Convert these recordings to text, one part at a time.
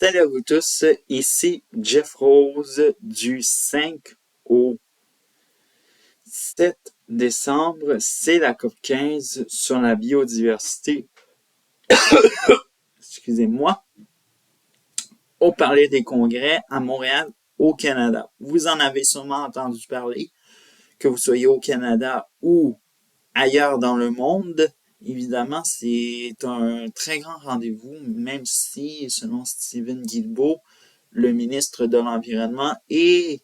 Salut à vous tous, ici Jeff Rose du 5 au 7 décembre. C'est la COP 15 sur la biodiversité. Excusez-moi. Au Palais des Congrès à Montréal, au Canada. Vous en avez sûrement entendu parler, que vous soyez au Canada ou ailleurs dans le monde. Évidemment, c'est un très grand rendez-vous, même si, selon Stephen Guilbeault, le ministre de l'Environnement et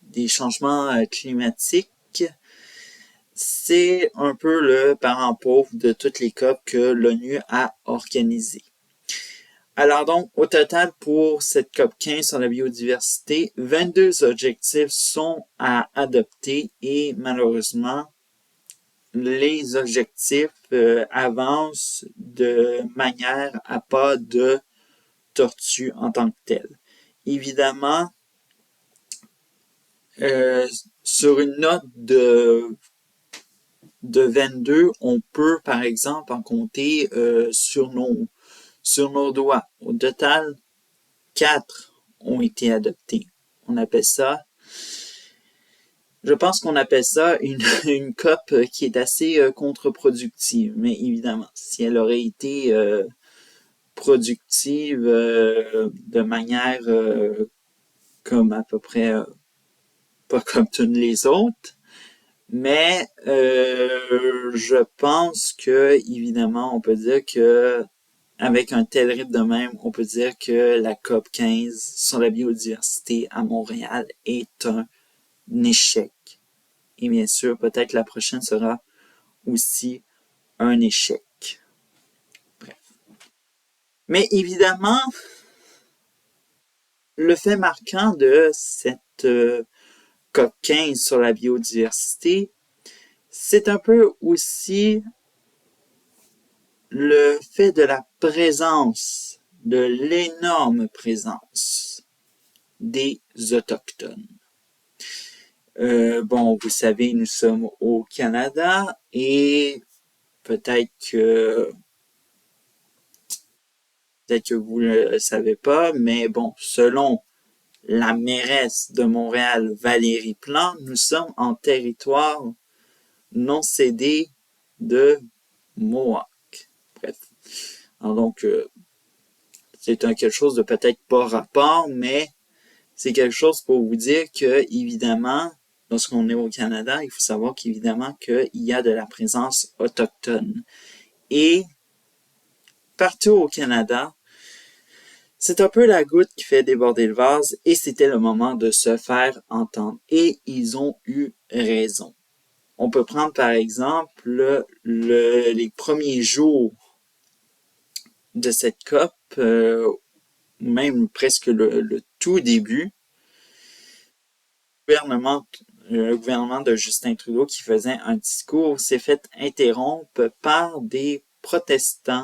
des changements climatiques, c'est un peu le parent pauvre de toutes les COP que l'ONU a organisées. Alors donc, au total, pour cette COP 15 sur la biodiversité, 22 objectifs sont à adopter et malheureusement, les objectifs avancent de manière à pas de tortue en tant que telle. Évidemment, sur une note de 22, on peut par exemple en compter sur nos doigts. Au total, 4 ont été adoptés. Je pense qu'on appelle ça une COP qui est assez contre-productive. Mais évidemment, si elle aurait été productive de manière comme à peu près pas comme toutes les autres, mais je pense que évidemment on peut dire que avec un tel rythme de même, on peut dire que la COP 15 sur la biodiversité à Montréal est un échec. Et bien sûr, peut-être la prochaine sera aussi un échec. Bref. Mais évidemment, le fait marquant de cette COP 15 sur la biodiversité, c'est un peu aussi le fait de la présence, de l'énorme présence des Autochtones. Bon, vous savez, nous sommes au Canada et peut-être que vous ne le savez pas, mais bon, selon la mairesse de Montréal, Valérie Plante, nous sommes en territoire non cédé de Mohawk. Bref. Alors donc, c'est quelque chose de peut-être pas rapport, mais c'est quelque chose pour vous dire que, évidemment, lorsqu'on est au Canada, il faut savoir qu'évidemment qu'il y a de la présence autochtone. Et partout au Canada, c'est un peu la goutte qui fait déborder le vase et c'était le moment de se faire entendre. Et ils ont eu raison. On peut prendre par exemple les premiers jours de cette COP, même presque le tout début, le gouvernement de Justin Trudeau qui faisait un discours s'est fait interrompre par des protestataires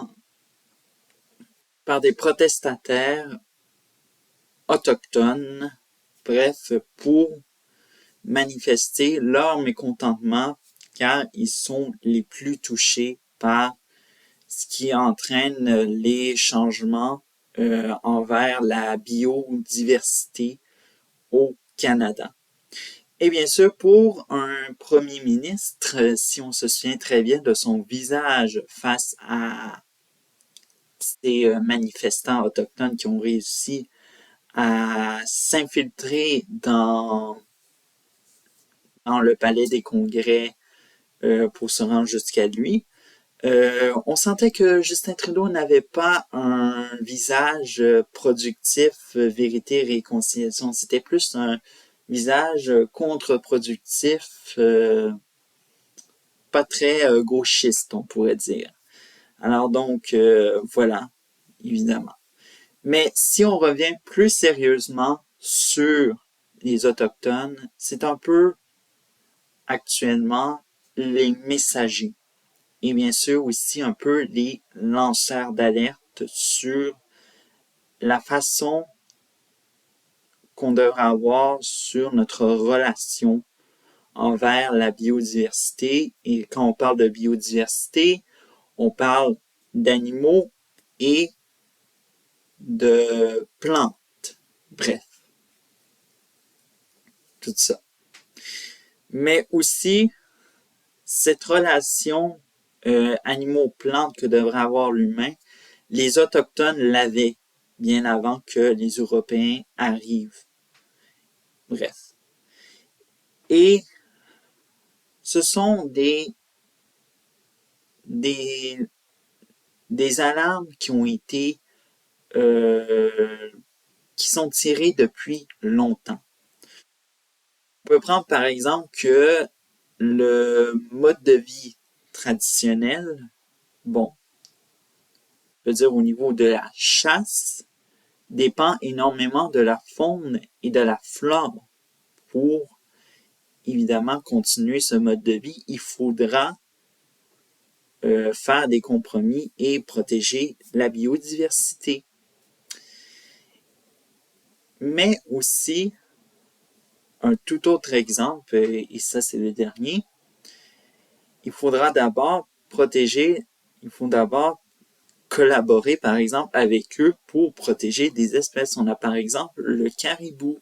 autochtones, bref, pour manifester leur mécontentement car ils sont les plus touchés par ce qui entraîne les changements envers la biodiversité au Canada. Et bien sûr, pour un premier ministre, si on se souvient très bien de son visage face à ces manifestants autochtones qui ont réussi à s'infiltrer dans le palais des congrès pour se rendre jusqu'à lui, on sentait que Justin Trudeau n'avait pas un visage productif, vérité, réconciliation. C'était plus un visage contre-productif, pas très gauchiste, on pourrait dire. Alors donc, voilà, évidemment. Mais si on revient plus sérieusement sur les Autochtones, c'est un peu actuellement les messagers. Et bien sûr aussi un peu les lanceurs d'alerte sur la façon qu'on devrait avoir sur notre relation envers la biodiversité. Et quand on parle de biodiversité, on parle d'animaux et de plantes. Bref, tout ça. Mais aussi, cette relation animaux-plantes que devrait avoir l'humain, les Autochtones l'avaient bien avant que les Européens arrivent. Bref. Et ce sont des alarmes qui ont été qui sont tirées depuis longtemps. On peut prendre par exemple que le mode de vie traditionnel, bon, je veux dire au niveau de la chasse, dépend énormément de la faune et de la flore. Pour évidemment continuer ce mode de vie, il faudra faire des compromis et protéger la biodiversité. Mais aussi, un tout autre exemple, et ça c'est le dernier, il faudra d'abord protéger, il faut d'abord collaborer par exemple avec eux pour protéger des espèces. On a par exemple le caribou.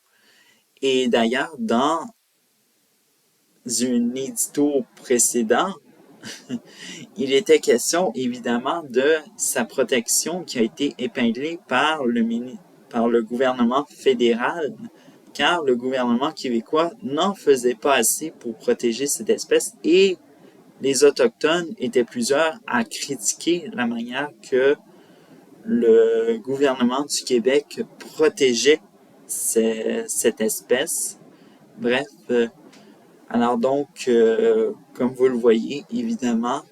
Et d'ailleurs, dans un édito précédent, il était question évidemment de sa protection qui a été épinglée par le gouvernement fédéral, car le gouvernement québécois n'en faisait pas assez pour protéger cette espèce et les Autochtones étaient plusieurs à critiquer la manière que le gouvernement du Québec protégeait cette espèce. Bref, alors donc, comme vous le voyez, évidemment,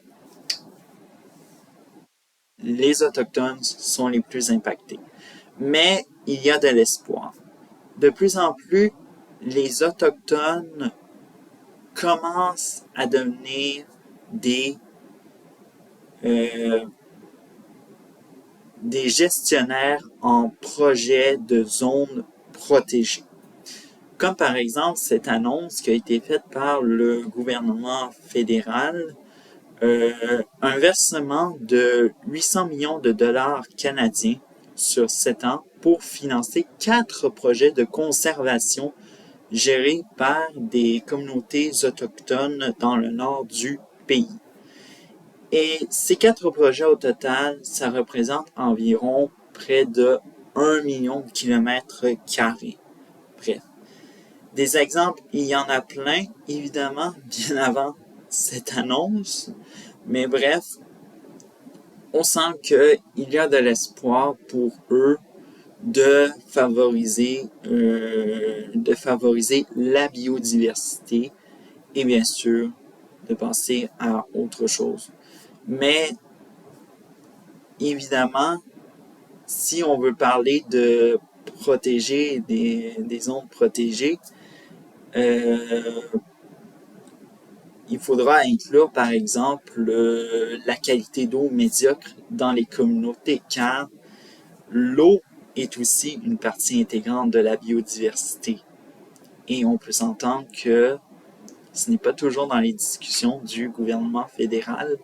les Autochtones sont les plus impactés. Mais il y a de l'espoir. De plus en plus, les Autochtones commencent à devenir des gestionnaires en projet de zones protégées. Comme par exemple cette annonce qui a été faite par le gouvernement fédéral, un versement de 800 millions de dollars canadiens sur 7 ans pour financer 4 projets de conservation gérés par des communautés autochtones dans le nord du pays. Et ces 4 projets au total, ça représente environ près de 1 million de kilomètres carrés. Bref. Des exemples, il y en a plein, évidemment, bien avant cette annonce. Mais bref, on sent qu'il y a de l'espoir pour eux de favoriser la biodiversité et bien sûr de penser à autre chose. Mais évidemment, si on veut parler de protéger des zones protégées, il faudra inclure par exemple la qualité d'eau médiocre dans les communautés car l'eau est aussi une partie intégrante de la biodiversité. Et on peut s'entendre que ce n'est pas toujours dans les discussions du gouvernement fédéral.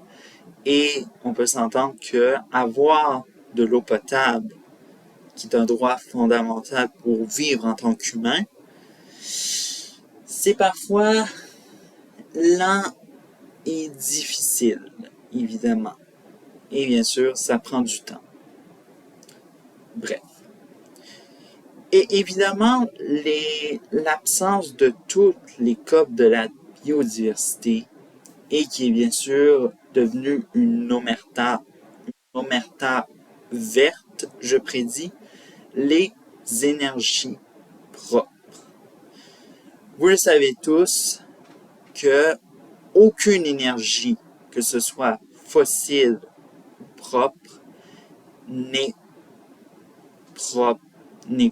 Et on peut s'entendre que avoir de l'eau potable, qui est un droit fondamental pour vivre en tant qu'humain, c'est parfois lent et difficile, évidemment. Et bien sûr, ça prend du temps. Bref. Et évidemment, l'absence de toutes les codes de la biodiversité et qui est bien sûr devenue une omerta verte, je prédis, les énergies propres. Vous le savez tous que aucune énergie, que ce soit fossile ou propre, n'est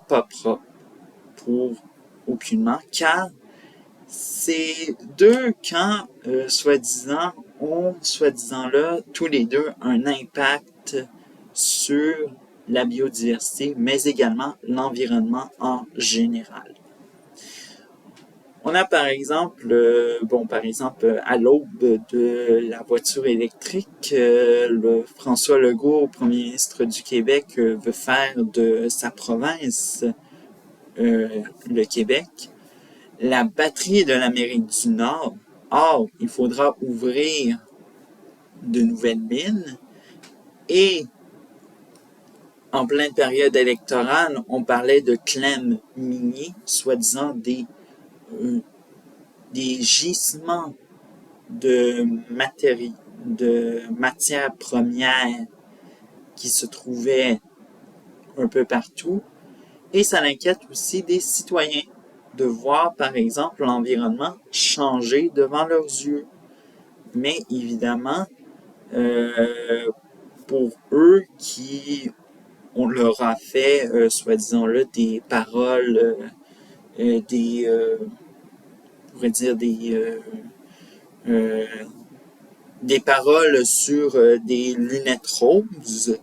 pas propre pour aucunement, car ces deux camps, soi-disant, ont, soi-disant là, tous les deux un impact sur la biodiversité, mais également l'environnement en général. On a par exemple, à l'aube de la voiture électrique, François Legault, Premier ministre du Québec, veut faire de sa province, le Québec, la batterie de l'Amérique du Nord. Or, il faudra ouvrir de nouvelles mines et en pleine période électorale, on parlait de claims miniers, soi-disant des gisements de matières premières qui se trouvaient un peu partout. Et ça inquiète aussi des citoyens de voir, par exemple, l'environnement changer devant leurs yeux. Mais évidemment, pour eux on leur a fait, soi-disant là, des paroles, on pourrait dire des paroles sur des lunettes roses,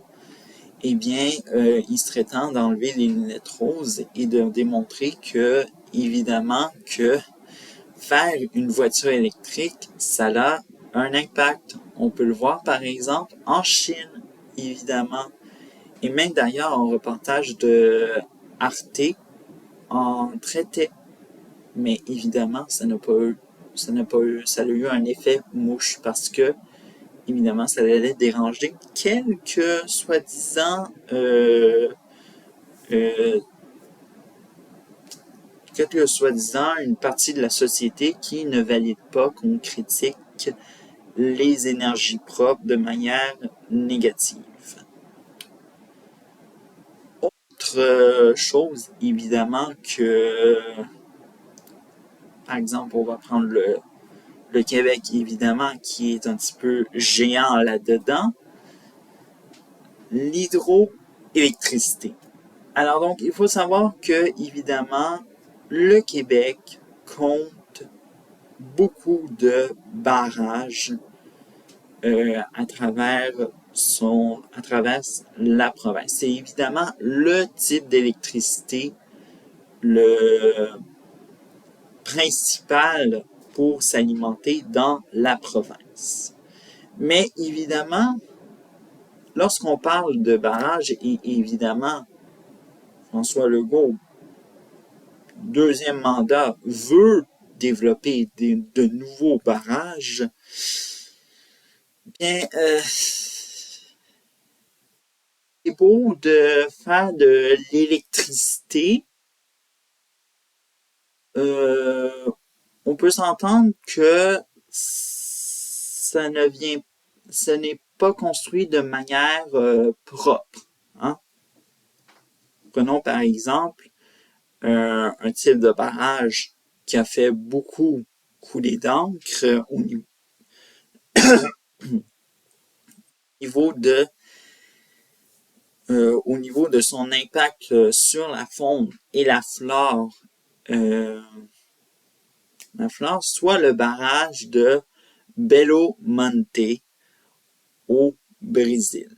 eh bien, il serait temps d'enlever les lunettes roses et de démontrer que, évidemment, que faire une voiture électrique, ça a un impact. On peut le voir, par exemple, en Chine, évidemment. Et même d'ailleurs, en reportage de Arte, en traitait. Mais évidemment, ça a eu un effet mouche parce que, évidemment, ça allait déranger quelques soi-disant une partie de la société qui ne valide pas qu'on critique les énergies propres de manière négative. Autre chose, évidemment, que, par exemple, on va prendre le Québec, évidemment, qui est un petit peu géant là-dedans, l'hydroélectricité. Alors donc, il faut savoir que, évidemment, le Québec compte beaucoup de barrages à travers la province. C'est évidemment le type d'électricité le principal pour s'alimenter dans la province. Mais évidemment, lorsqu'on parle de barrages, et évidemment, François Legault, deuxième mandat, veut développer de nouveaux barrages, bien, c'est beau de faire de l'électricité. On peut s'entendre que ce n'est pas construit de manière propre. Hein? Prenons par exemple un type de barrage qui a fait beaucoup couler d'encre au niveau de son impact sur la faune et la flore, soit le barrage de Belo Monte au Brésil.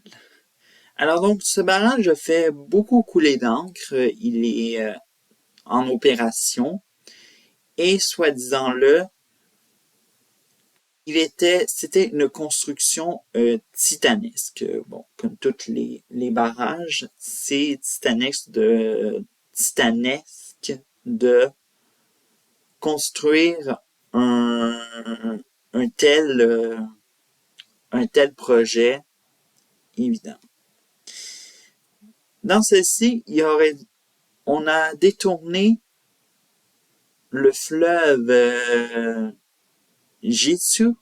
Alors donc, ce barrage fait beaucoup couler d'encre, il est en opération, et soi-disant-le, c'était une construction titanesque. Bon, comme tous les barrages, c'est titanesque de construire un tel projet, évident. Dans celle-ci, on a détourné le fleuve Jitsu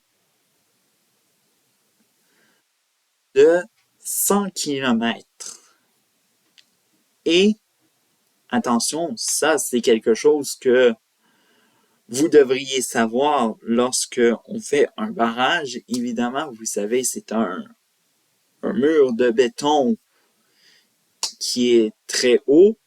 de 100 km. Et, attention, ça c'est quelque chose que vous devriez savoir lorsque on fait un barrage. Évidemment, vous savez, c'est un mur de béton qui est très haut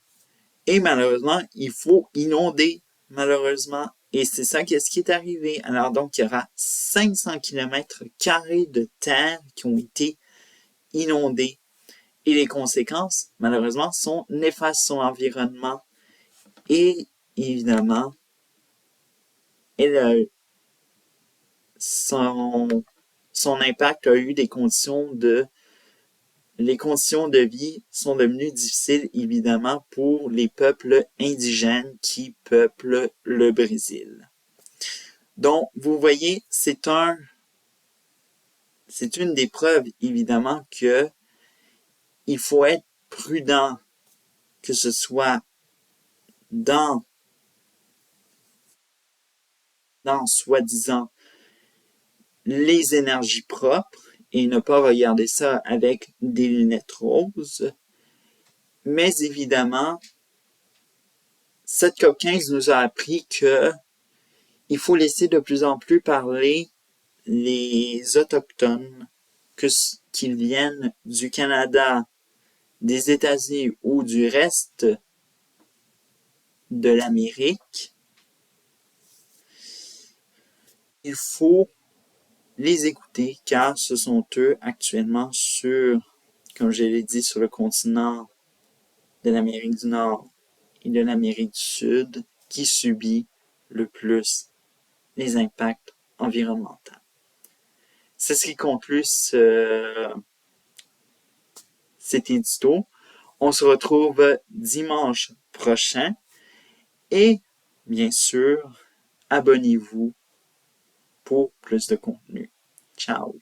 et malheureusement, il faut inonder, malheureusement. Et c'est ça qu'est-ce qui est arrivé. Alors donc, il y aura 500 km² de terre qui ont été inondés. Et les conséquences, malheureusement, sont néfastes sur l'environnement. Et évidemment, son impact a eu les conditions de vie sont devenues difficiles, évidemment, pour les peuples indigènes qui peuplent le Brésil. Donc, vous voyez, c'est une des preuves, évidemment, que il faut être prudent, que ce soit dans soi-disant les énergies propres et ne pas regarder ça avec des lunettes roses. Mais évidemment, cette COP15 nous a appris que il faut laisser de plus en plus parler les Autochtones, qu'ils viennent du Canada, des États-Unis ou du reste de l'Amérique. Il faut les écouter car ce sont eux actuellement comme je l'ai dit, sur le continent de l'Amérique du Nord et de l'Amérique du Sud qui subit le plus les impacts environnementaux. C'est ce qui conclut cet édito. On se retrouve dimanche prochain et bien sûr, abonnez-vous pour plus de contenu. Ciao!